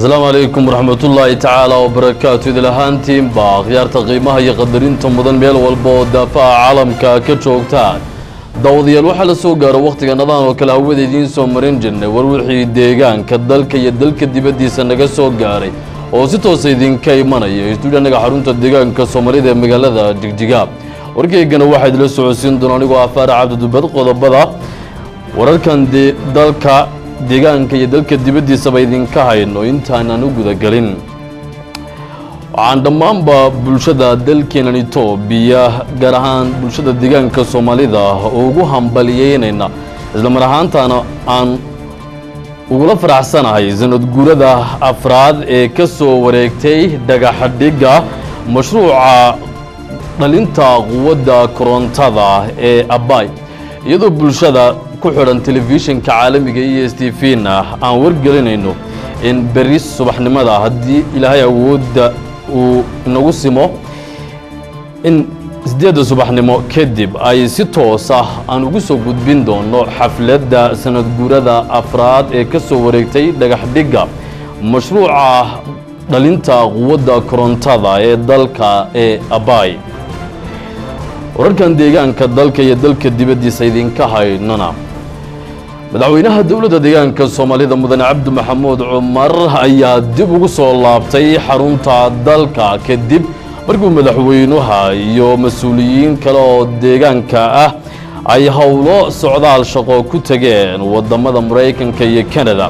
السلام عليكم ورحمة الله تعالى وبركاته. إذا لهانتين باخيار تقييمها يقدرين تمضن ميل والبو دافع عالم كجوجتان داودي الوحى لسوقار وقت نظام وكلا هو دين سومرين جنة وروحي ديجان كدلك يدلك دبدي سنة سوقاري oo si toos idin ka imanaya stuudiyoga xarunta deegaanka Soomaalida ee magaalada Jigjiga wargeygana waxa idin la socodsiin doona anigoo Farax Cabdi Dubad qodobada wararkan dalka deegaanka iyo dalka dibadiisa ba idin ka hayno intaan u guda galin waxaan dhammaanba bulshada dalkeena Itoobiya gaar ahaan bulshada deegaanka Soomaalida ugu hambalyeynayna isla mar ahaantaana aan ugula faraxsanahay sanad guurada afraad ee ka soo wareegtay dhagaxadhiga mashruuca dhalinta quwadda korontada ee Abay iyadoo bulshada ku xiran telefishinka caalamiga ee estv aan wargelinayno in bari subaxnimada hadii Ilaahay awoodda uu nagu simo in 8 subaxnimo kadib ay si toos ah aan ugu soo gudbin doono xafladda sanad guurada afraad ee ka soo wareegtay dhagaxdhiga mashruuca dhalinta quwadda korontada ee dalka ee Abay wararkan deegaanka dalka iyo dalka dibadiisa idinka haynana madaxweynaha dawladda deegaanka Soomaalida mudane Cabdi Maxamuud Cumar ayaa dib ugu soo laabtay xarunta dalka kadib markuu madaxweynaha iyo mas'uuliyiin kale oo deegaanka ah ay hawlo socdaal shaqo ku tageen wadamada Mareykanka iyo Canada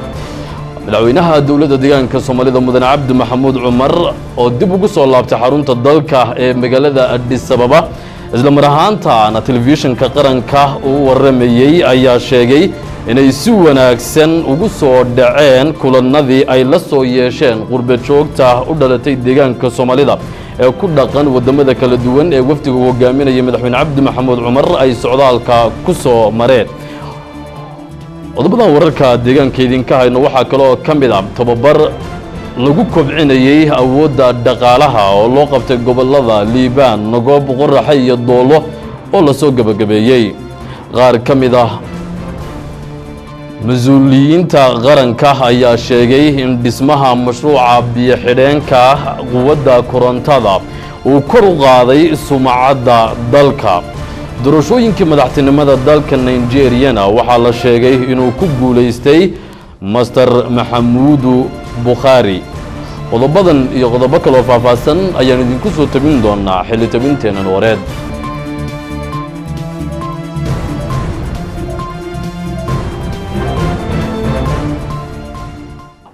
madaxweynaha dawladda deegaanka Soomaalida mudane Cabdi Maxamuud Cumar oo dib ugu soo laabtay xarunta dalka ee magaalada Addis Ababa isla mar ahaantaana telefishinka qaranka uu waramayay ayaa sheegay inay si wanaagsan ugu soo dhaceen kulanadii ay la soo yeesheen qurbe joogta u dhalatay deegaanka Soomaalida ee ku dhaqan wadamada kala duwan ee wafdiga hogaaminaya madaxweyne Cabdi Maxamuud Cumar ay socdaalka ku soo mareen qodobada wararka deegaanka idinka hayno waxa kale oo kamid ah tababar lagu kobcinayay awoodda dhaqaalaha oo loo qabtay gobolada Liibaan Nagoob Qoraxay iyo Doolo oo la soo gabagabeeyay qaar kamid ah mas'uuliyiinta qaranka ayaa sheegay in dhismaha mashruuca biyo xidheenka quwadda korontada uu kor u qaaday sumcadda dalka doorashooyinkii madaxtinimada dalka Nigeria waxa la sheegay inuu ku guuleystay Master Maxamuudu Bukhari qodobadan iyo qodobo kale oo faahfaahsan ayaan idinku soo tabin doonaa xilli tabinteena wareed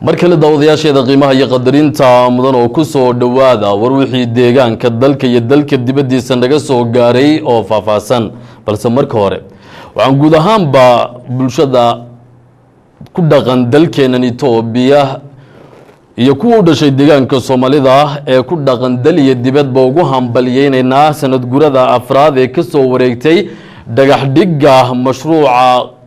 markale daawadayaasheeda qiimaha iyo qadarinta mudan oo ku soo dhawaada war wixii deegaanka dalka iyo dalka dibadiisa naga soo gaaray oo faahfaahsan balse marka hore waxaan guud ahaanba bulshada ku dhaqan dalkeena Itoobiya iyo kuwa u dhashay deegaanka Soomaalida ee ku dhaqan dal iyo dibadba ugu hambalyeynayna sanad guurada afraad ee ka soo wareegtay dhagaxdhiga mashruuca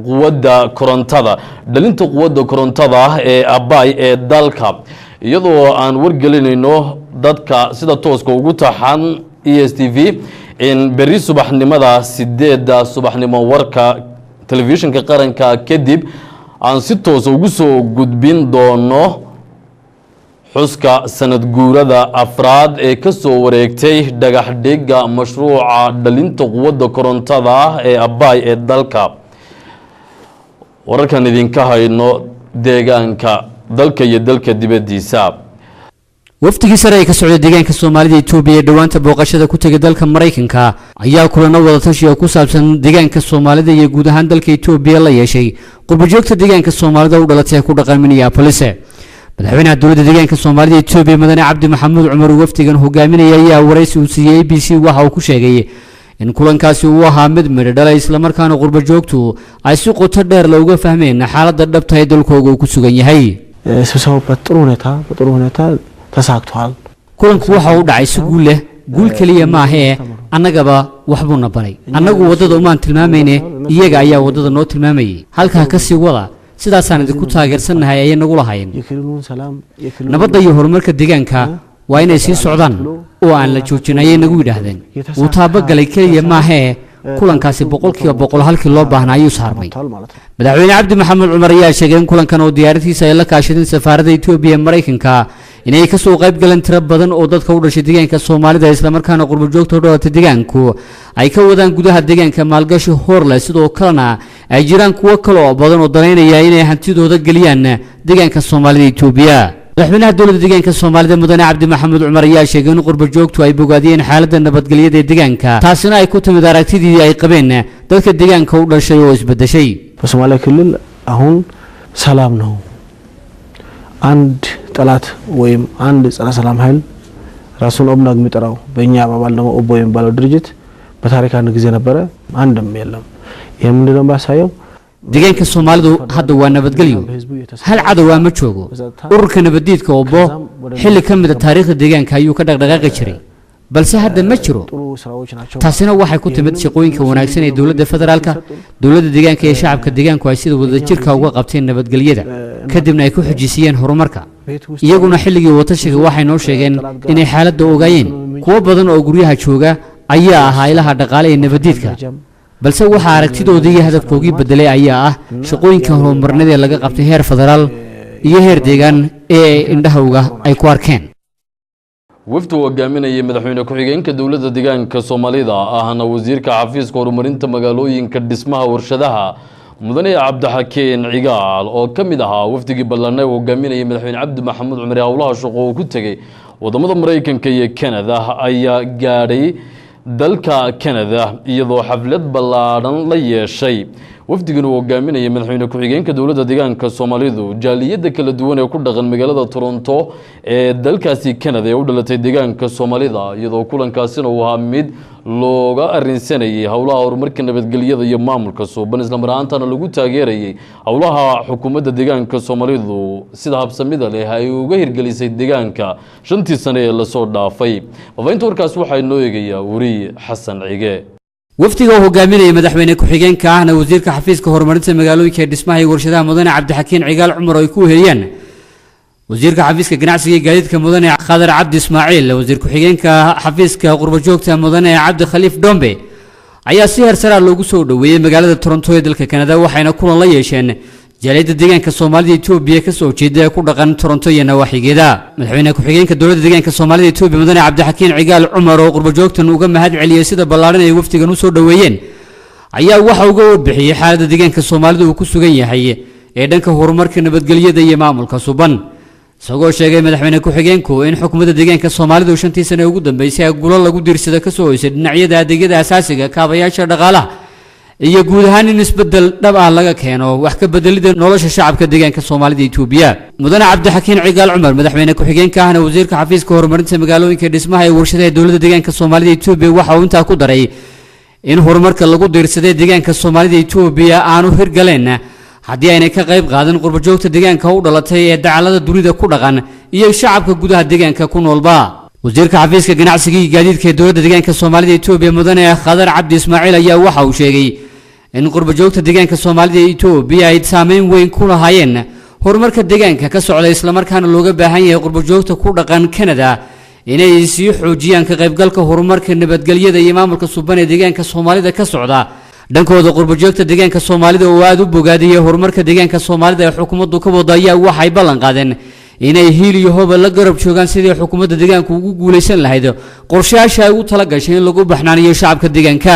quwadda korontada dhalinta quwadda korontada ee Abay ee dalka iyadoo aan wargelinayno dadka sida tooska ugu taxan estv in bari subaxnimada 8 subaxnimo warka telefishinka qaranka kadib aan si toos ugu soo gudbin doono xuska sanad guurada afraad ee ka soo wareegtay dhagaxdhiga mashruuca dhalinta quwadda korontada ee Abay ee dalka wararkan idinka hayno deegaanka dalka iyo dalka dibadiisa wafdigii sare ee ka socday deegaanka Soomaalida Itoobiya dhawaanta booqashada ku tagay dalka Mareykanka ayaa kulana wada tashi oo ku saabsan deegaanka Soomaalida iyo guud ahaan dalka Itoobiya la yeeshay qurbo joogta deegaanka Soomaalida u dhalatay ku dhaqan Minneapolis madaxweynaha dawladda deegaanka Soomaalida Itoobiya mudane Cabdi Maxamuud Cumar wafdigan hogaaminaya ayaa waraysi u siiyay ABC waxa uu ku sheegay in kulankaasi uu ahaa mid midho dhalay isla markaana qurbo joogtu ay si qoto dheer looga fahmeen xaaladda dhabta ee dalkooda ku sugan yahay kulanku waxa uu dhacay si guul leh guul kaliya ma aha annagaba waxbuna baray annagu wadada uma tilmaamayne iyaga ayaa wadada noo tilmaamayay halka ka sii wada sidaasaan idinku taageersanahay ay nagu lahayn nabadda iyo horumarka deegaanka waa inay sii socdaan oo aan la joojinayay nagu yiraahdeen uu taaba galay kaliya ma aha kulankaasi boqolkiiba boqol halkii loo baahnaa ayuu saarmay madaxweyne cabdi maxamed cumar ayaa sheegay in kulankan oo diyaaradiisa ay la kaashadeen safaaradda Itoobiya ee Mareykanka inay ka soo qayb galeen tiro badan oo dadka u dhashay deegaanka Soomaalida isla markaana qurbo joogta u dhalatay deegaanku ay ka wadaan gudaha deegaanka maalgashi horle sidoo kalena ay jiraan kuwo kale oo badan oo daneynaya inay hantidooda geliyaan deegaanka Soomaalida Itoobiya madaxweynaha dowladda deegaanka Soomaalida mudane cabdi maxamed cumar ayaa sheegay in qurbo joogtu ay bogaadiyeen xaaladda nabadgelyada ee deegaanka taasina ay ku timid aragtidii ay qabeen dadka deegaanka u dhashay oo isbedeshay በሶማሌ ክልል አሁን ሰላም ነው አንድ ጠላት ወይም አንድ ጸረ ሰላም ኃይል ራሱን ኦብነግ የሚጠራው በእኛ አባባል ደግሞ ኦቦ የሚባለው ድርጅት በታሪክ አንድ ጊዜ ነበረ አንድም የለም ይሄ ምንድነው ባሳየው deegaanka Soomaalidu hadda waa nabadgelyo hal cadow ma joogo ururka nabadiidka Obo xilli kamid ah taariikhda deegaanka ayuu ka dhaqdhaqaaqi jiray balse hadda ma jiro taasina waxay ku timid shaqooyinka wanaagsan ee dawladda federaalka dawladda deegaanka iyo shacabka deegaanku ay sida wadajirka uga qabteen nabadgelyada kadibna ay ku xujisiyeen horumarka iyaguna xilligii watashiga waxay noo sheegeen inay xaaladda ogaayeen kuwa badan oo guryaha jooga ayaa ahaa ilaha dhaqaale ee nabadiidka balse waxa aragtidoodii iyo hadafkoodii bedelay ayaa ah shaqooyinka horumarneed ee laga qabtay heer federaal iyo heer deegaan ee indhahawga ay ku arkeen wafdu hogaaminaya madaxweyne ku-xigeenka dawladda deegaanka Soomaalida ahna wasiirka xafiiska horumarinta magaalooyinka dhismaha warshadaha mudane cabdixakeen cigaal oo kamid ahaa wafdigii ballanay hogaaminaya madaxweyne cabdi maxamed cumar hawlaha shaqo uu ku tagay wadamada Mareykanka iyo Canada ayaa gaadhay dalka Canada iyadoo xaflad ballaaran la yeeshay wafdigan uu hogaaminaya madaxweyne ku-xigeenka dawladda deegaanka Soomaalidu jaaliyada kala duwan ee ku dhaqan magaalada Toronto ee dalkaasi Canada ee u dhalatay deegaanka Soomaalida iyadoo kulankaasina uu ahaa mid looga arinsanayay hawlaha horumarka nabadgelyada iyo maamulka suuban isla markaana lagu taageerayay hawlaha xukuumadda deegaanka Soomaalidu sida habsamida leh ay uga hirgelisay deegaanka shantii sano ee la soo dhaafay wafaynta warkaas waxay noo eegayaa wari xasan cige wafdiga hogaaminaya madaxweyne ku-xigeenka ahna wasiirka xafiiska horumarinta magaalooyinka dhismaha iyo warshadaha mudane cabdixakeen cigaal cumar oo ay ku heliyeen wasiirka xafiiska ganacsiga iyo gaadiidka mudane khadar cabdi ismaaciil wasiir ku-xigeenka xafiiska qurbo joogta mudane cabdi khaliif dombe ayaa si heersara loogu soo dhaweeyay magaalada Toronto ee dalka Canada waxayna kulan la yeesheen jaaliyada deegaanka Soomaalida Itoobiya ka soo jeeda ku dhaqan Toronto iyo nawaaxigeeda madaxweyne ku-xigeenka dawladda deegaanka Soomaalida Itoobiya mudane cabdixakeen cigaal cumar oo qurbo joogtan uga mahad celiyay sida ballaaran ay wafdigan u soo dhaweeyeen ayaa waxa uga warbixiyay xaaladda deegaanka Soomaalida uu ku sugan yahay ee dhanka horumarka nabadgelyada iyo maamulka suuban isagoo sheegay madaxweyne ku-xigeenku in xukuumadda deegaanka Soomaalidu shantii sano ugu dambeysay ay gulo lagu diirsada ka soo hoysay dhinacyada adeegyada asaasiga kaabayaasha dhaqaalaha iyo guud ahaan in isbedel dhab ah laga keeno wax ka bedelida nolosha shacabka deegaanka Soomaalida Itoobiya mudane cabdixakeen cigaal cumar madaxweyne ku-xigeenka ahna wasiirka xafiiska horumarinta magaalooyinka dhismaha iyo warshadaha dawladda deegaanka Soomaalida Itoobiya waxa uu intaa ku daray in horumarka lagu diirsaday deegaanka Soomaalida Itoobiya aanu hirgaleen haddii aynay ka qayb qaadan qurbo joogta deegaanka u dhalatay ee dacalada dunida ku dhaqan iyo shacabka gudaha deegaanka ku noolba wasiirka xafiiska ganacsiga iyo gaadiidka ee dawladda deegaanka Soomaalida Itoobiya mudane khadar cabdi ismaaciil ayaa waxa uu sheegay in qurbo joogta deegaanka Soomaalida Itoobiya ay saameyn weyn ku lahaayeen horumarka deegaanka ka socda isla markaana looga baahan yahay qurbo joogta ku dhaqan Canada inay sii xoojiyaan ka qaybgalka horumarka nabadgelyada iyo maamulka suuban ee deegaanka Soomaalida ka socda dhankooda qurbo joogta deegaanka Soomaalida oo aad u bogaadiyay horumarka deegaanka Soomaalida ee xukuumaddu ka wada ayaa waxay ballan qaadeen inay hiil iyo hoob la garab joogaan sidii xukuumadda deegaanka ugu guuleysan lahayd qorshayaasha ay u tala gashay in lagu baxnaaniyo shacabka deegaanka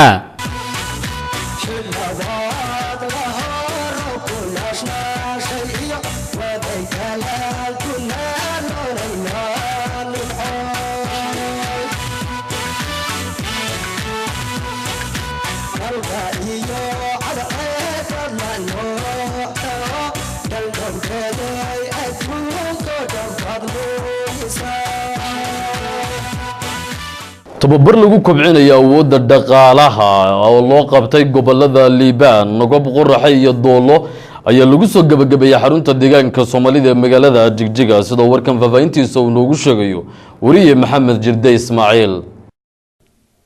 tababar lagu kobcinayo awoodda dhaqaalaha oo loo qabtay gobolada Liibaan Nogob Qoraxe iyo Doolo ayaa lagu soo gabagabeeyay xarunta deegaanka Soomaalida ee magaalada Jigjiga sidoo warkan faafayntiisa uu noogu sheegayo wariye Maxamed Jirde Ismaaciil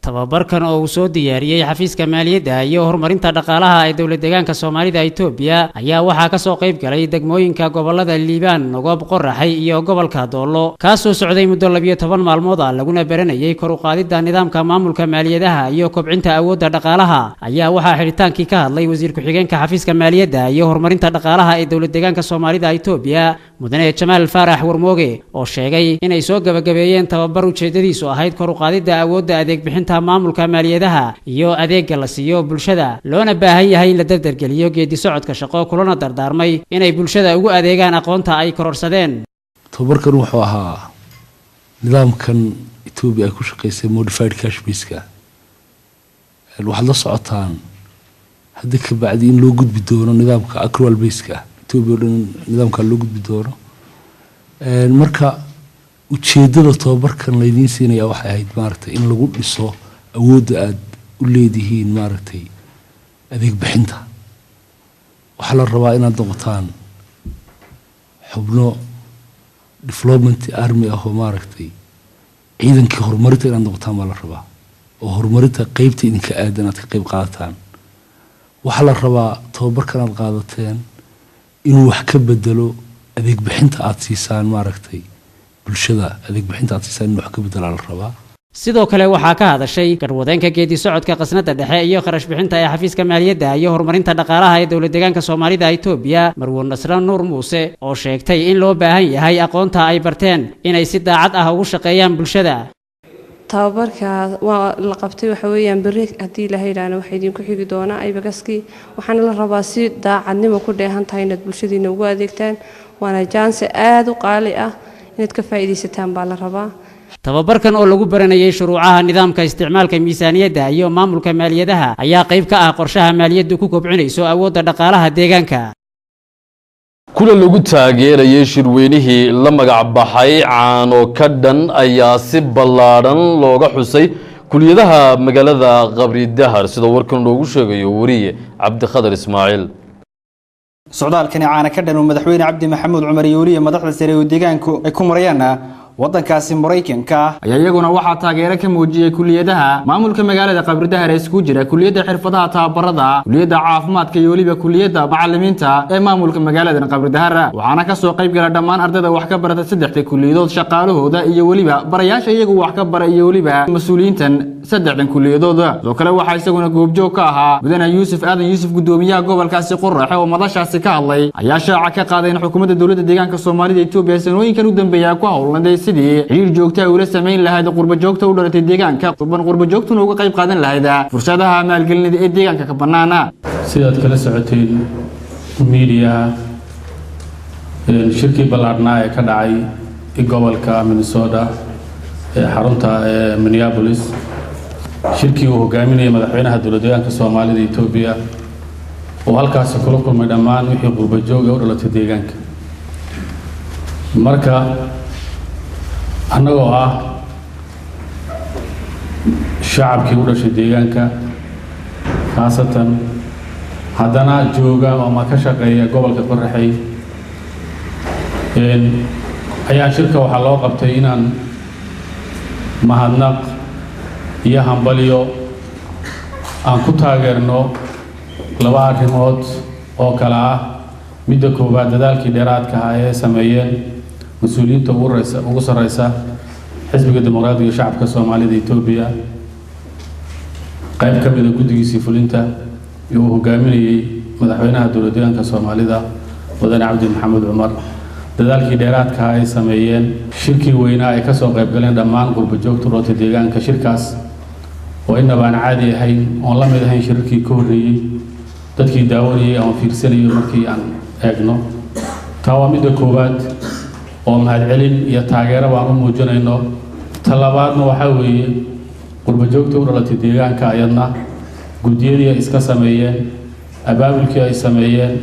tababarkan oo uu soo diyaariyay xafiiska maaliyadda iyo horumarinta dhaqaalaha ee dowlad deegaanka Soomaalida Itoobiya ayaa waxaa ka soo qayb galay degmooyinka gobolada Liibaan, Nogoob, Qoraxay iyo gobolka Doolo kaasoo socday muddo 12 maalmood ah laguna baranayay kor u qaadida nidaamka maamulka maaliyadaha iyo kobcinta awoodda dhaqaalaha ayaa waxaa xidhitaankii ka hadlay wasiir ku-xigeenka xafiiska maaliyadda iyo horumarinta dhaqaalaha ee dowlad deegaanka Soomaalida Itoobiya mudane Jamaal Farax Warmooge oo sheegay inay soo gabagabeeyeen tababar ujeedadiisu ahayd kor u qaadida awoodda adeeg bixinta maamulka maaliyadaha iyo adeegga la siiyo bulshada loona baahan yahay in la dardargeliyo geedi socodka shaqo kulana dardaarmay inay bulshada ugu adeegaan aqoonta ay kororsadeen. tababarkan wuxuu ahaa nidaamkan Itoobiya ay ku shaqeysay modified cash base-ka waxaad la socotaan hadda ka bacdi in loo gudbi doono nidaamka accrual base-ka Itoobiya oo dhan nidaamka loo gudbi doono marka ujeedada tababarkan laydiin siinaya waxay ahayd maaragtay in lagu dhiso awoodda aad u leedihiin maaragtay adeeg bixinta waxaa la rabaa inaad noqotaan xubno development army ah oo maaragtay ciidankii horumarinta inaad noqotaan baa la rabaa oo horumarinta qaybta idinka aadan aad ka qayb qaadataan waxaa la rabaa tababarkan aad qaadateen inuu wax ka bedelo adeeg bixinta aad siisaan maaragtay bulshada adeeg bixinta aad siisaan inuu wax ka bedelo la rabaa sidoo kale waxaa ka hadashay garwadeenka geedi socodka qasnada dhexe iyo kharash bixinta ee xafiiska maaliyadda iyo horumarinta dhaqaalaha ee dowlad deegaanka Soomaalida Itoobiya Marwan Nasran Nuur Muuse oo sheegtay in loo baahan yahay aqoonta ay barteen inay si daacad ah ugu shaqeeyaan bulshada. tababarka waa la qabtay waxa weeyaan bari hadii la heelaana waxa idin ku xigi doona ay bagaski waxaana la rabaa si daacadnimo ku dheehan tahay inaad bulshadiina ugu adeegtaan waana chance aad u qaali ah inaad ka faa'iideysataan baa la rabaa. tababarkan oo lagu baranayay shuruucaha nidaamka isticmaalka miisaaniyadda iyo maamulka maaliyadaha ayaa qayb ka ah qorshaha maaliyaddu ku kobcinayso awoodda dhaqaalaha deegaanka. kula lagu taageerayay shirweynihii la magac baxay caano ka dhan ayaa si ballaaran looga xusay kuliyadaha magaalada Qabri Dahar sida warkan loogu sheegayo wariye Cabdiqadar Ismaaciil. socdaalkani caana ka dhan madaxweyne Cabdi Maxamuud Cumar Yooliye madaxda sare ee deegaanku ay ku marayaan waddankaasi Mareykanka ayaa iyaguna waxaa taageero ka muujiyay kuliyadaha maamulka magaalada Qabri Dahar ee isku jira kuliyada xirfadaha tababarada kuliyada caafimaadka iyo waliba kuliyada macallimiinta ee maamulka magaalada Qabri Dahar waxaana ka soo qayb galay dhammaan ardayda wax ka barata saddexda kuliyadood shaqaalahooda iyo waliba barayaasha iyagu wax ka bara iyo waliba mas'uuliyiintan saddexdan kuliyadooda sidoo kale waxaa isaguna goobjoog ka ahaa mudane Yuusuf Aadan Yuusuf gudoomiyaha gobolkaasi Qoraxay oo madashaasi ka hadlay ayaa shaaca ka qaaday in xukuumadda dowladda deegaanka Soomaalida Itoobiya sanooyinkan u dambeeyay ku howlanday sidii xiriir joogto ah ula sameyn lahayd qurba joogta u dhalatay deegaanka qurba joogtuna uga qayb qaadan lahayd fursadaha maalgelinada ee deegaanka ka banaana sidaad kala socoteen media shirkii ballaarnaa ee ka dhacay gobolka Minnesota ee xarunta Minneapolis shirkii uu hogaaminayay madaxweynaha dowladda deegaanka Soomaalida Itoobiya oo halkaas kula kulmay dhammaan wixii qurba joog u dhalatay deegaanka marka annagoo ah shacabkii u dhashay deegaanka khaasatan haddana jooga ama ka shaqeeya gobolka Qoraxay ayaa shirka waxaa loo qabtay inaan mahadnaq iyo hambalyo aan ku taageerno laba arrimood oo kala ah midda koowaad dadaalkii dheeraadka ah ee sameeyeen مسؤولينta ugu sareysa xisbiga dimuqraadiga shacabka Soomaalida Itoobiya qayb ka mid ah guddigiisa fulinta iyo hogaaminayay madaxweynaha dowladda deegaanka Soomaalida mudane Cabdi Maxamuud Cumar dadaalkii dheeraadka ay sameeyeen shirkii weynaa ay ka soo qayb galeen dhammaan qurba joogta roota deegaanka shirkaas oo inaba aan caadi ahayn oo la mid ahayn shirkii ka horreeyay dadkii daawanayay ama fiirsanayay markii aan eegno taa waa midda koowaad oo mahadcelin iyo taageero baan u muujinayno talabaadna waxa weeye qurba joogta u dhalatay deegaanka ayadna guddiyadii ay iska sameeyeen abaabulkii ay sameeyeen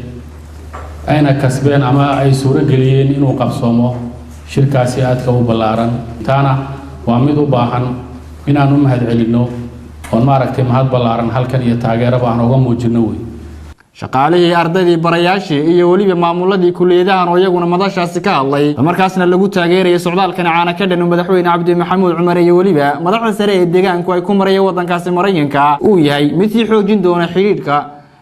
ayna kasbeen ama ay suuro geliyeen inuu qabsoomo shirkaasi aadka u ballaaran taana waa mid u baahan inaan u mahadcelinno oo maaragtay mahad ballaaran halkan iyo taageero baan uga muujino way shaqaalihii ardaydii barayaashii iyo weliba maamuladii kuliyadahan oo iyaguna madashaasi ka hadlay markaasna lagu taageerayay socdaalkan caana ka dhan madaxweyne cabdi maxamuud cumar iyo weliba madaxda sare ee deegaanku ay ku marayeen wadankaasi Mareykanka uu yahay mid sii xoojin doona xiriirka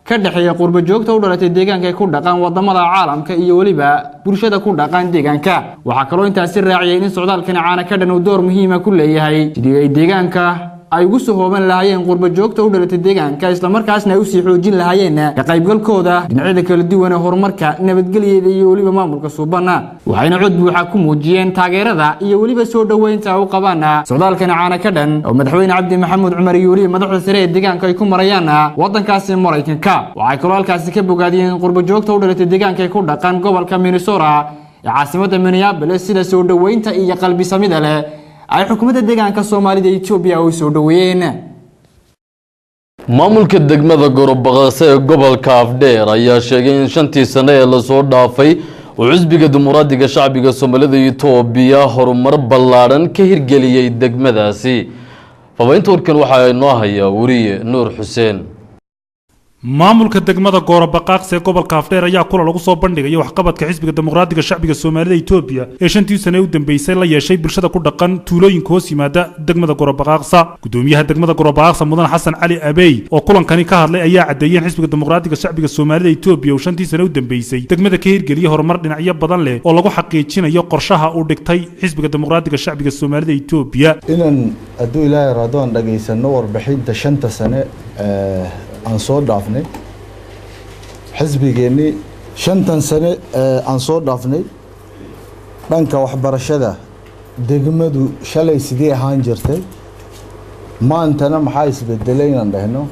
ka dhaxeeya qurbo joogta u dhalatay deegaanka ay ku dhaqan wadamada caalamka iyo weliba bulshada ku dhaqan deegaanka waxa kale oo intaasi raaciyay in socdaalkan caana ka dhan uu door muhiim ah ku leeyahay sidii ay deegaanka ay ugu soo hooban lahaayeen qurbo joogta u dhalatay deegaanka isla markaasna ay u sii xoojin lahaayeen ka qaybgalkooda dhinacyada kala duwan ee horumarka nabadgelyada iyo weliba maamulka suubana waxayna cod buuxa ku muujiyeen taageerada iyo weliba soo dhaweynta u qabaan socdaalkan caana ka dhan oo madaxweyne cabdi maxamuud cumar iyo weliba madaxda sare ee deegaanka ay ku marayaan wadankaasi Mareykanka waxay kaloo halkaasi ka bogaadiyeen qurbo joogta u dhalatay deegaanka ay ku dhaqan gobolka Minnesota ee caasimadda Minneapolis sida soo dhaweynta iyo qalbi samida leh ay xukuumadda deegaanka Soomaalida ee Itoobiya oo soo dhaweeyeen maamulka degmada Gorobaqase ee gobolka Afdheer ayaa sheegay in 5 sano ee la soo dhaafay oo xisbiga dimuqraadiga shacbiga Soomaalida ee Itoobiya horumar ballaaran ka hirgeliyay degmadaasi fabaynta warkan waxa ay noo haya wariye Nuur Xuseen maamulka degmada Gorobaqase ee gobolka Afdheer ayaa kula lagu soo bandhigay waxqabadka xisbiga dimuqraadiga shacbiga Soomaalida Itoobiya ee 5 sano u dambeysay la yeeshay bulshada ku dhaqan tuulooyinka hoos yimaada degmada Gorobaqase gudoomiyaha degmada Gorobaqase mudan Xasan Cali Abey oo kulankani ka hadlay ayaa cadeeyay xisbiga dimuqraadiga shacbiga Soomaalida Itoobiya oo 5 sano u dambeysay degmada ka hirgeliyay horumar dhinacyo badan leh oo lagu xaqiijinayo qorshaha uu dhigtay xisbiga dimuqraadiga shacbiga Soomaalida Itoobiya inaan aduu ilaahay raadon dhageysano warbixinta 5 sano aan soo dhaafnay xisbigeeni 5 sano aan soo dhaafnay dhanka waxbarashada degmadu shalay sidii ahaan jirtay maantana maxaa isbedelay inaan dhahno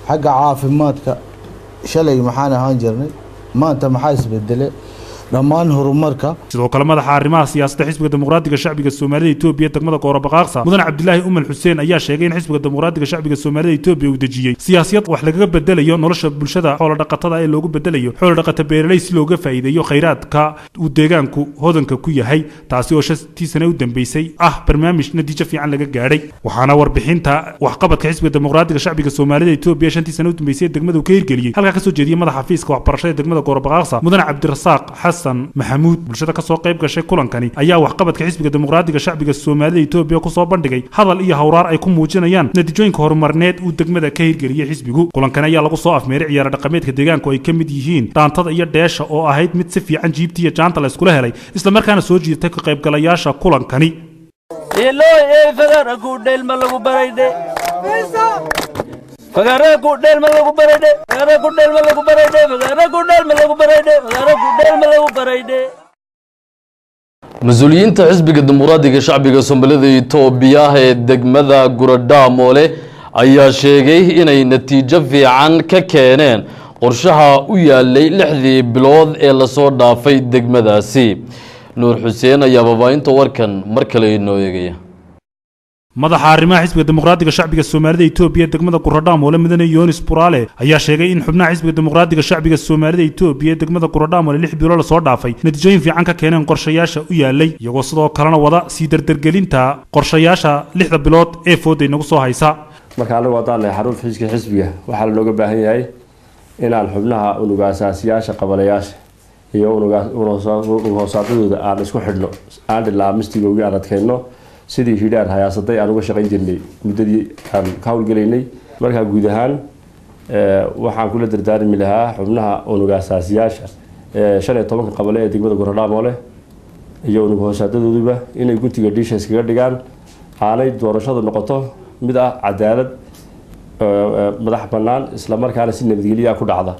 xagga caafimaadka shalay maxaan ahaan jirnay maanta maxaa isbedelay dhammaan horumarka sidoo kale madaxa arrimaha siyaasadda xisbiga dimuqraadiga shacbiga Soomaalida Itoobiya degmada Gorobaqase mudan Cabdilaahi Umal Xuseen ayaa sheegay in xisbiga dimuqraadiga shacbiga Soomaalida Itoobiya uu dejiyay siyaasad wax laga bedelayo nolosha bulshada xoolo dhaqatada ee loogu bedelayo xoolo dhaqata beeraley si looga faa'iideeyo kheyraadka uu deegaanku hodanka ku yahay taasi oo 5 sano u dambeysay barnaamij natiijo fiican laga gaaray waxaana warbixinta waxqabadka xisbiga dimuqraadiga shacbiga Soomaalida Itoobiya 5 sano u dambeysay degmada uu ka hirgeliyay halka ka soo jeediyay madaxa xafiiska waxbarashada degmada Gorobaqase mudan Cabdirasaaq maxamuud bulshada ka soo qayb gashay kulankani ayaa waxqabadka xisbiga dimuqraadiga shacbiga Soomaalida Itoobiya ku soo bandhigay hadal iyo hawraar ay ku muujinayaan natiijooyinka horumarneed uu degmada ka hirgeliyay xisbigu kulankani ayaa lagu soo afmeeray ciyaar dhaqameedka deegaanka oo ay ka mid yihiin dhaantada iyo dheesha oo ahayd mid si fiican jiibtiya jaanta la isku helay isla markaana soo jiitay ka qaybgalayaasha kulankani فقرأ كودل ملو بريدة فقرأ كودل ملو بريدة فقرأ كودل ملو بريدة فقرأ كودل ملو بريدة مسؤولينta xisbiga dimuqraadiga shacbiga Soomaalida Itoobiya ee degmada Gorodhaamole ayaa sheegay inay natiijo fiican ka keeneen qorshaha u yaalay 6 bilood ee la soo dhaafay degmadaasi Nuur Xuseen ayaa babaynta warkan mar kale inoo eegaya madaxa arrimaha xisbiga dimuqraadiga shacbiga Soomaalida Itoobiya degmada Gorodhaamole mudane Yoonis Buraale ayaa sheegay in xubnaha xisbiga dimuqraadiga shacbiga Soomaalida Itoobiya degmada Gorodhaamole 6 bilood la soo dhaafay natiijooyin fiican ka keeneen qorshayaasha u yaalay iyagoo sidoo kalena wada sii dardargelinta qorshayaasha 6 bilood ee fooday nagu soo haysa marka anagu wadaan xarun xisbiga waxa looga baahan yahay inaan xubnaha unuga asaasiyaasha qabalayaasha iyo unuga hoosaadooda aan isku xidhno aan dhilaamistiga uga adkeeno sidii hidaan hayaasaday aan uga shaqayn jirnay muddadii aan ka hawlgalaynay marka guud ahaan waxaan kula dardaarmi lahaa xubnaha unuga asaasiyaasha 15 qabale ee degmada Gorodhaamole iyo unuga hoosaadadooduba inay guntiga dhiisha iskaga dhigaan aanay doorashadu noqoto mid ah cadaalad madax bannaan isla markaana si nabadgelyo ku dhacda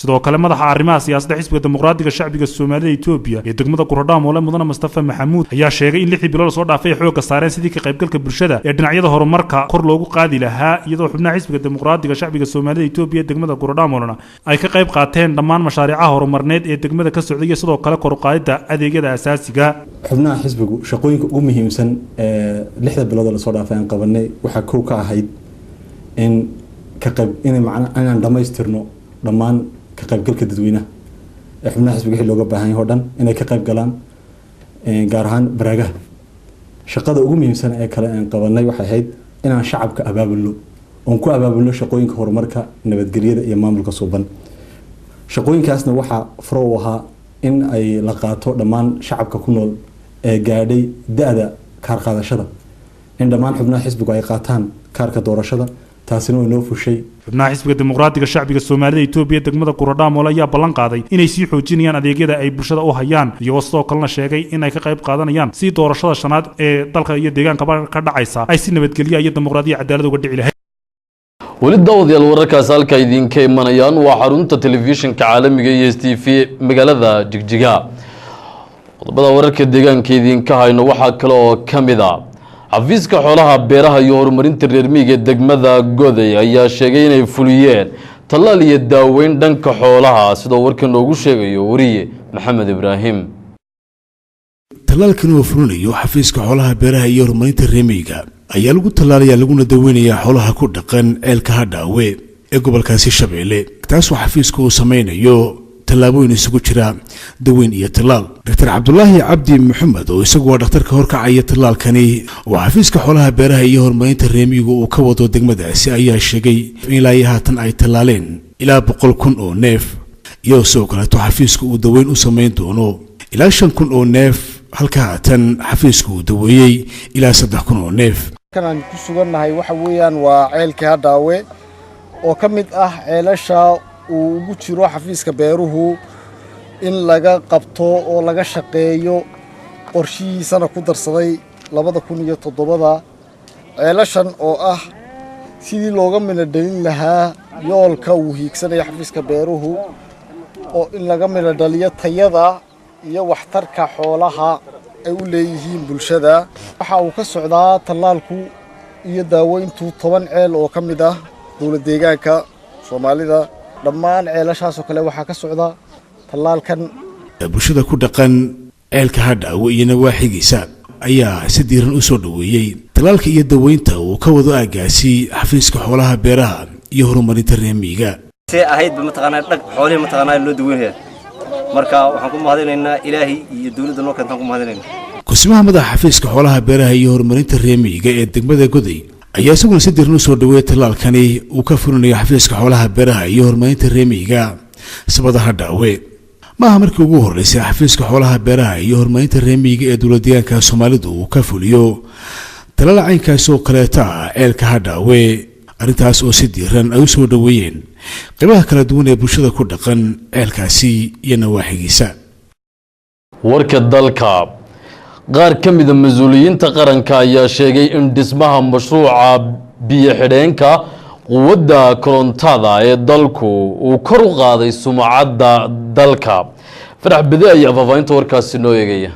sidoo kale madaxa arrimaha siyaasadda xisbiga dimuqraadiga shacbiga Soomaalida Itoobiya ee degmada Gorodhaamole mudane Mustafa Maxamuud ayaa sheegay in 6 bilood soo dhaafay xoogga saareen sidii ka qaybgalka bulshada ee dhinacyada horumarka kor loogu qaadi lahaa iyadoo xubnaha xisbiga dimuqraadiga shacbiga Soomaalida Itoobiya degmada Gorodhaamole ay ka qayb qaateen dhammaan mashaariicaha horumarneed ee degmada ka socday sidoo kale kor u qaadida adeegyada aasaasiga xubnaha xisbigu shaqooyinka ugu muhiimsan ee 6 bilood la soo dhaafay aan qabanay waxa koow ka ahayd in ka qayb inaan dhamaystirno dhammaan ka qaybgalka dadweynaha ee xubnaha xisbiga wixii looga baahan yahay oo dhan inay ka qayb galaan gaar ahaan baraagaha shaqada ugu muhiimsan ee kale aan qabanay waxay ahayd inaan shacabka abaabulno oon ku abaabulno shaqooyinka horumarka nabadgelyada iyo maamulka suuban shaqooyinkaasna waxaa furo u ahaa in ay la qaato dhammaan shacabka ku nool ee gaadhay da-da kaar qaadashada in dhammaan xubnaha xisbigu ay qaataan kaarka doorashada taasina way noo fushay xubnaha xisbiga dimuqraadiga shacbiga Soomaalida Itoobiya degmada Kuradhaamo ayaa ballan qaaday inay sii xoojinayaan adeegyada ay bulshada u hayaan iyagoo sidoo kalena sheegay inay ka qayb qaadanayaan si doorashada shanaad ee dalka iyo deegaanka ka dhacaysa ay si nabadgelyo iyo dimuqraadiyo cadaalad uga dhici lahayd weli daawadayaal wararkaas halka idinka imanayaan waa xarunta telefishinka caalamiga iyo estv magaalada Jigjiga qodobada wararka deegaanka idinka hayno waxaa kale oo kamid ah xafiiska xoolaha beeraha iyo horumarinta reer miyiga degmada Goday ayaa sheegay inay fuliyeen talaal iyo daaweyn dhanka xoolaha sidoo warkan loogu sheegayo wariye Maxamed Ibraahim talaalkan oo fulinayo xafiiska xoolaha beeraha iyo horumarinta reer miyiga ayaa lagu talaalayaa laguna daweynayaa xoolaha ku dhaqan ceelka Hadhaawe ee gobolkaasi Shabeelle taas oo xafiisku uu sameeyo talaabooyin isugu jira daweyn iyo talaal Dr. Cabdullaahi Cabdi Maxamed oo isagu waa dhakhtarka horkacaya talaalkani oo xafiiska xoolaha beeraha iyo horumarinta reer miyiga uu ka wado degmadaasi ayaa sheegay in ilaa haatan ay talaaleen ilaa 100,000 oo neef iyo soo kaleeto xafiisku uu daweyn u sameyn doono ilaa 5,000 oo neef halka haatan xafiisku uu daweeyay ilaa 3,000 oo neef kan ku sugannahay waxa weeyaan waa ceelka Hadhaawe oo ka mid ah ceelasha uu ugu jiro xafiiska beeruhu in laga qabto oo laga shaqeeyo qorshihiisana ku darsaday 2007 ceelashan oo ah sidii looga midadhalin lahaa yoolka uu hiigsanaya xafiiska beeruhu oo in laga midadhaliyo tayada iyo waxtarka xoolaha ay u leeyihiin bulshada waxa uu ka socdaa talaalku iyo daaweyntu 10 ceel oo ka mid ah dawlad deegaanka Soomaalida dhammaan ceelashaas oo kale waxa ka socda talaalkan bulshada ku dhaqan ceelka Hadhaawe iyo nawaaxigiisa ayaa si diiran u soo dhaweeyay talaalka iyo daweynta uu ka wado aagaasi xafiiska xoolaha beeraha iyo horumarinta reer miyiga si ahayd mataqaanaa dhaq xoolaha mataqaanaa loo daweynaya marka waxaan ku mahadinaynaa Ilaahay iyo dawladda noo keentay ku mahadinaynaa kusimaha madaxa xafiiska xoolaha beeraha iyo horumarinta reer miyiga ee degmada Goday ayaa isaguna si diiran u soo dhaweeyay talaalkani uu ka fulinayo xafiiska xoolaha beeraha iyo horumarinta reer miyiga sabada Hadhaawe maaha markii ugu horeysay xafiiska xoolaha beeraha iyo horumarinta reer miyiga ee dawlad deegaanka Soomaalidu uu ka fuliyo talaal caynkaas oo kaleeta ceelka Hadhaawe arrintaas oo si diiran ay u soo dhaweeyeen qaybaha kala duwan ee bulshada ku dhaqan ceelkaasi iyo nawaaxigiisa warka dalka qaar ka mid ah mas'uuliyiinta qaranka ayaa sheegay in dhismaha mashruuca biyo xidheenka quwadda korontada ee dalku uu kor u qaaday sumcadda dalka farax bade ayaa faafahinta warkaasi noo eegaya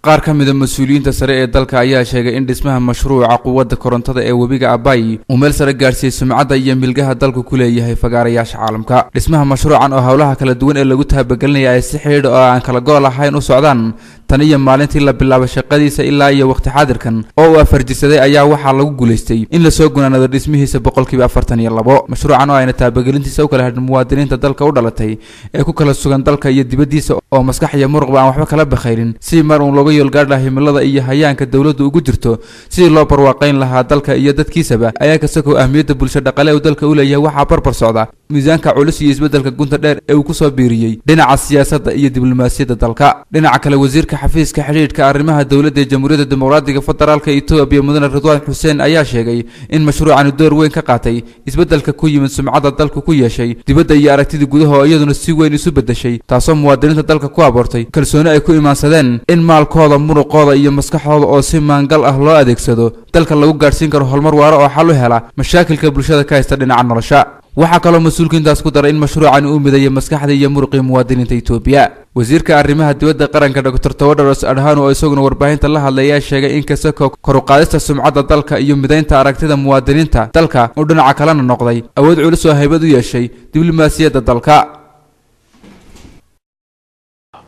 qaar ka mid ah mas'uuliyiinta sare ee dalka ayaa sheegay in dhismaha mashruuca quwadda korontada ee webiga Abay uu meel sare gaarsiiyay sumcadda iyo milgaha dalku ku leeyahay fagaarayaasha caalamka dhismaha mashruucan oo hawlaha kala duwan ee lagu taabagelinaya ay si xiriir oo aan kala gool ahayn u socdaan tan iyo maalintii la bilaabay shaqadiisa ilaa iyo waqti xaadirkan oo uu afarjisaday ayaa waxaa lagu guuleystay in la soo gunaanado dhismihiisa 42% mashruucan oo ayna taabagelintiisa u kala hadhin muwaadiniinta dalka u dhalatay ee ku kala sugan dalka iyo dibadiisa oo maskax iyo muruq aan waxba kala bakhaylin si mar uu looga yoolgaadha himilada iyo hayaanka dawladdu ugu jirto sidii loo barwaaqayn lahaa dalka iyo dadkiisaba ayaa kasoo ahmiyada bulshada dhaqaale ee dalka u leeyahay waxa barbar socda miisaanka culus iyo isbedelka gunta dheer ee uu ku soo biiriyay dhinaca siyaasadda iyo diblomaasiyadda dalka dhinaca kale wasiirka xafiiska xiriirka arrimaha dawladda ee Jamhuuriyadda Dimuqraadiga Federaalka Itoobiya Mudane Ridwaan Xuseen ayaa sheegay in mashruucan door weyn ka qaatay isbedelka ku yimid sumcadda dalku ku yeeshay dibadda iyo aragtida gudaha oo iyaduna si weyn isu bedeshay taasoo muwaadiniinta dalka ku abuurtay kalsooni ay ku imaansadeen in maalkooda muruqooda iyo maskaxdooda oo si maangal ah loo adeegsado dalka lagu gaarsiin karo horumar waara oo xal u hela mashaakilka bulshada ka haysta dhinaca nolosha waxa kale mas'uulkiintaas ku daray in mashruucan uu mideeyo maskaxda iyo muruqii muwaadiniinta Itoobiya wasiirka arrimaha dibadda qaranka Dr. Tawadros Adhano oo isaguna warbaahinta la hadlaya sheegay in kasoo kor u qaadista sumcadda dalka iyo mideynta aragtida muwaadiniinta dalka oo dhinaca kalena noqday awood culus oo haybad u yeeshay diblomaasiyadda dalka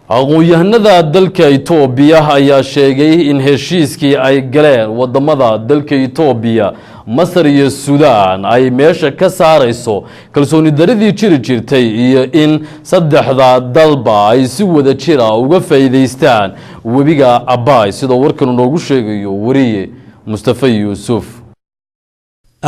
aqoon-yahanada dalka Itoobiya ayaa sheegay in heshiiskii ay galeen wadamada dalka Itoobiya Masar iyo Suudaan ay meesha ka saarayso kalsooni daradii jirtay iyo in saddexda dalba ay si wada jira uga faa'iideystaan webiga Abay sidoo warkan noogu sheegayo wariye Mustafa Yuusuf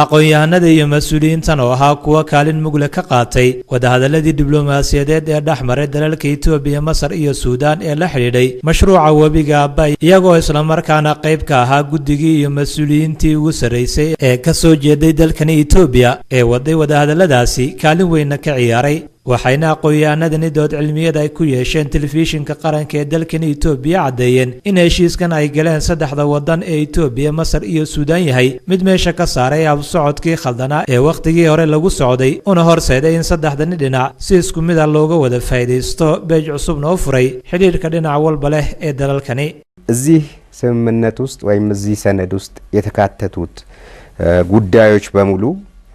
aqoon-yahanada iyo mas-uuliyiintan oo ahaa kuwa kaalin mugle ka qaatay wadahadaladii diblomaasiyadeed ee dhexmaray dalalka Itoobiya, Masar iyo Suudaan ee la xidhiidhay mashruuca webiga Abay, iyagoo isla markaana qayb ka ahaa guddigii iyo mas-uuliyiintii ugu sarreysay ee ka soo jeeday dalkani Itoobiya ee waday wadahadaladaasi kaalin weyn ka ciyaaray. waxayna aqoon-yahanadani dood cilmiyeed ay ku yeesheen telefishinka qaranka ee dalkan Itoobiya cadeeyeen in heshiiskan ay galeen saddexda wadan ee Itoobiya, Masar iyo Suudaan yahay mid meesha ka saaray socodkii khaldanaa ee waqtigii hore lagu socday una horseeday in saddexdani dhinac si isku mid ah looga wada faa'iideysto beej cusubna u furay xiriirka dhinac walba leh ee dalalkani. እዚህ ስምምነት ውስጥ ወይም እዚህ ሰነድ ውስጥ የተካተቱት ጉዳዮች በሙሉ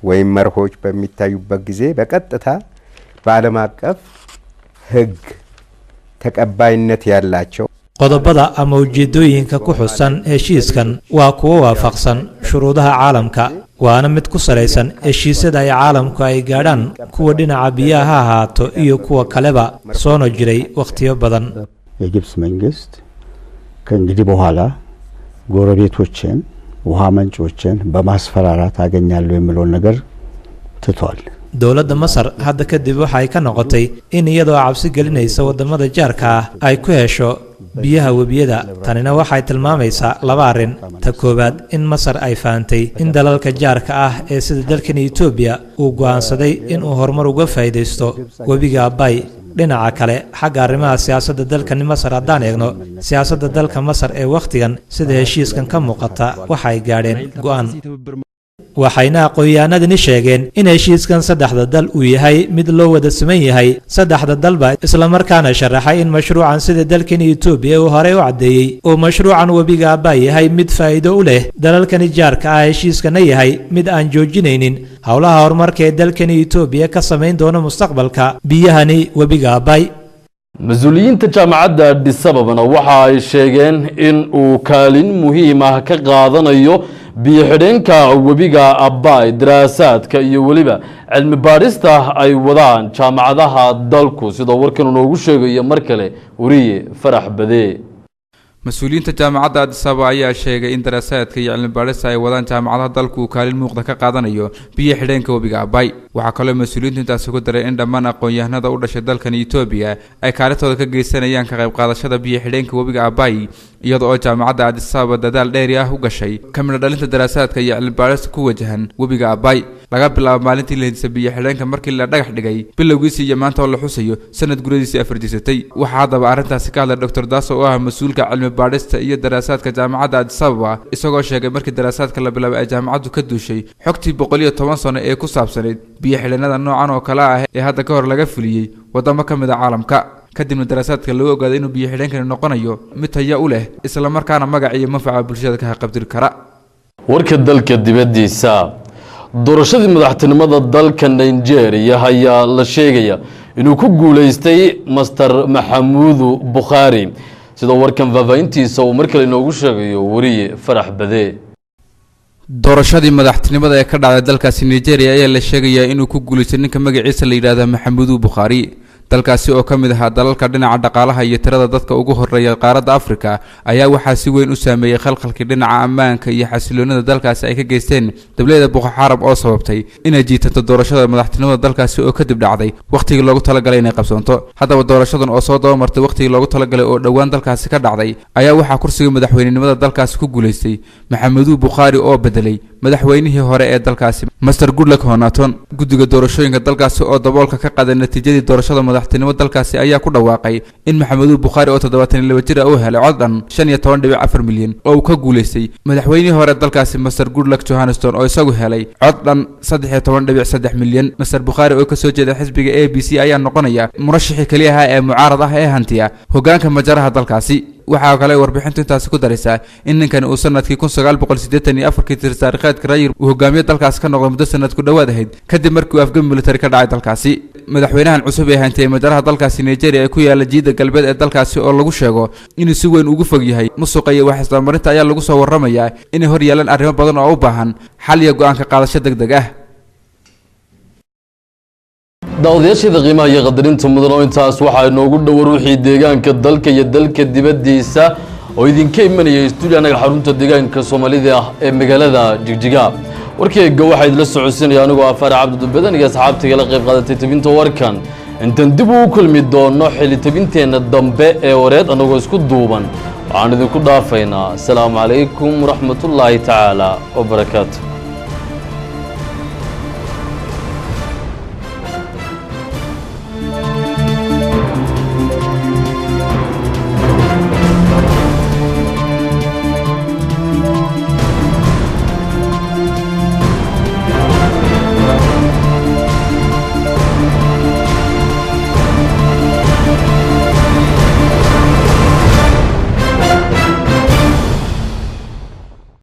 ወይም መርሆች በሚታዩበት ጊዜ በቀጥታ በዓለም አቀፍ ሕግ ተቀባይነት ያላቸው qodobada ama ujeedooyinka ku xusan heshiiskan waa kuwa waafaqsan shuruudaha caalamka, waana mid ku salaysan heshiisyada ay caalamku ay gaadhaan kuwa dhinaca biyaha ha ahaato iyo kuwa kaleba soo jiray waqtiyo badan. የግብጽ መንግስት ከእንግዲህ በኋላ ጎረቤቶችን ውሃ መንጮችን በማስፈራራት አገኛለሁ የሚለውን ነገር ትቷል። dowladda Masar hadda kadib waxay ka noqotay in iyadoo cabsi gelinaysa wadamada jaarka ah ay ku hesho biyaha webiyada. tanina waxay tilmaamaysaa laba arrin. ta koowaad in Masar ay faantay in dalalka jaarka ah ee sida dalkan Itoobiya uu go'aansaday in uu horumar uga faa'iideysto webiga Abay. dhinaca kale xagga arrimaha siyaasadda dalkan Masar haddaan eegno, siyaasadda dalka Masar ee waqtigan sida heshiiskan ka muuqata waxay gaadheen go'aan. waxayna aqoon-yahanadani sheegeen in heshiiskan saddexda dal uu yahay mid loo wada siman yahay saddexda dalba, isla markaana sharaxay in mashruucan sida dalkan Itoobiya uu hore u cadeeyay oo mashruucan webiga Abay yahay mid faa'iido u leh dalalkan jaarka ah. heshiiskana yahay mid aan joojinaynin howlaha horumarka ee dalkan Itoobiya ka sameyn doona mustaqbalka biyahani webiga Abay. mas-uuliyiinta jaamacadda Addis Ababa waxa ay sheegeen in uu kaalin muhiim ah ka qaadanayo biyo xidheenka webiga Abay daraasaadka iyo waliba cilmi baarista ay wadaan jaamacadaha dalku, sida warkan noogu sheegay mar kale wariye Farax Bade. mas-uuliyiinta jaamacadda Addis Ababa ayaa sheegay in daraasaadka iyo cilmi baarista ay wadaan jaamacadaha dalku uu kaalin muuqda ka qaadanayo biyo xidheenka webiga Abay. waxaa kaloo mas-uuliyiintu intaasi ku daray in dhammaan aqoon-yahanada u dhashay dalkan Itoobiya ay kaalintooda ka geysanayaan ka qayb qaadashada biyo xidheenka webiga Abay, iyadoo jaamacadda Addis Ababa dadaal dheeri ah u gashay kamida dhalinta daraasaadka iyo cilmi baarista ku wajahan webiga Abay laga bilaabo maalintii la hindisay biyo xidheenka markii la dhagax dhigay bilowgiisii iyo maanta oo la xusayo sanad guradiisii 4 jirtay. waxaa haddaba arrintaasi ka hadlay Dr. Daso oo ah mas-uulka cilmi baarista iyo daraasaadka jaamacadda Addis Ababa, isagoo sheegay markii daraasaadka la bilaabay ay jaamacaddu ka duushay xogtii 110 sano ee ku saabsanayd biyo xidheenada noocan oo kale ah ee hadda ka hor laga fuliyay wadamo ka mid ah caalamka. kadibna daraasaadka lagu ogaaday inuu biyo xidheenkani noqonayo mid tayo u leh isla markaana magac iyo manfaca bulshada ka qabtir kara. warka dalka dibadiisa, doorashadii madaxtinimada dalka Nigeria ayaa la sheegaya inuu ku guuleystay Master Maxamudu Bukhari, sida warkan faafayntiisa uu markale inoogu sheegayo wariye Farax Bade. doorashadii madaxtinimada ee ka dhacday dalkaasi Nigeria ayaa la sheegaya inuu ku guuleystay ninka magaciisa la yiraahdo Maxamudu Bukhari. dalkaasi oo ka mid ah dalalka dhinaca dhaqaalaha iyo tirada dadka ugu horeeya qaaradda Afrika ayaa waxaa si weyn u saameeyay khalkhalkii dhinaca ammaanka iyo xasiloonida dalkaasi ay ka geysteen dawladda Boko Haram oo sababtay inay jiitanto doorashada madaxtinimada dalkaasi oo kadib dhacday waqtigii loogu talagalay inay qabsoonto. haddaba doorashadan oo soo doomartay waqtigii loogu talagalay oo dhawaan dalkaasi ka dhacday ayaa waxaa kursiga madaxweynenimada dalkaasi ku guuleystay Maxamudu Bukhari oo bedelay madaxweynihii hore ee dalkaasi Master Goodluck Jonathan. guddiga doorashooyinka dalkaasi oo daboolka ka qaaday natiijadii doorashada madaxtinimada dalkaasi ayaa ku dhawaaqay in Maxamudu Bukhari oo 72 jir ah uu helay cod dhan 15.4 milyan oo uu ka guuleystay madaxweynihii hore dalkaasi Master Goodluck Jonathan oo isagu helay cod dhan 13.3 milyan. Master Bukhari oo ka soo jeeda xisbiga ABC ayaa noqonaya murashaxii kaliya ah ee mucaarad ah ee hantiya hoggaanka majaraha dalkaasi. waxaa kale warbixintu intaasi ku daraysaa in ninkan uu sanadkii 1984 taariikheedka Rayer uu hogaamiye dalkaasi ka noqday muddo sanad ku dhawaad ahayd kadib markii uu afgami military ka dhacay dalkaasi. madaxweynahan cusub ee hantay majaraha dalkaasi Nigeria ee ku yaala jiida galbeed ee dalkaasi oo lagu sheego inuu si weyn ugu fog yahay musuqa iyo wax isdamarinta ayaa lagu soo warramayaa inay hor yeelan arrimo badan oo u baahan xal iyo go'aan ka qaadasho degdeg ah. daawadayaasha qiimaha iyo qadarinta mudan oo intaas waxa inoogu dhow ruuxii deegaanka dalka iyo dalka dibadiisa oo idinka imanaya studio anaga xarunta deegaanka Soomaalida ee magaalada Jigjiga. warkayga waxaa idila socodsiinaya anigoo farax cabdibadan iyo asxaabtiga la qayb qaadatay tabinta warkan intaan dib u kulmi doono xili tabinteena dambe ee wareed anagoo isku duuban waxaan idinku dhaafaynaa asalaamu calaykum waraxmatullaahi tacaala wabarakaatu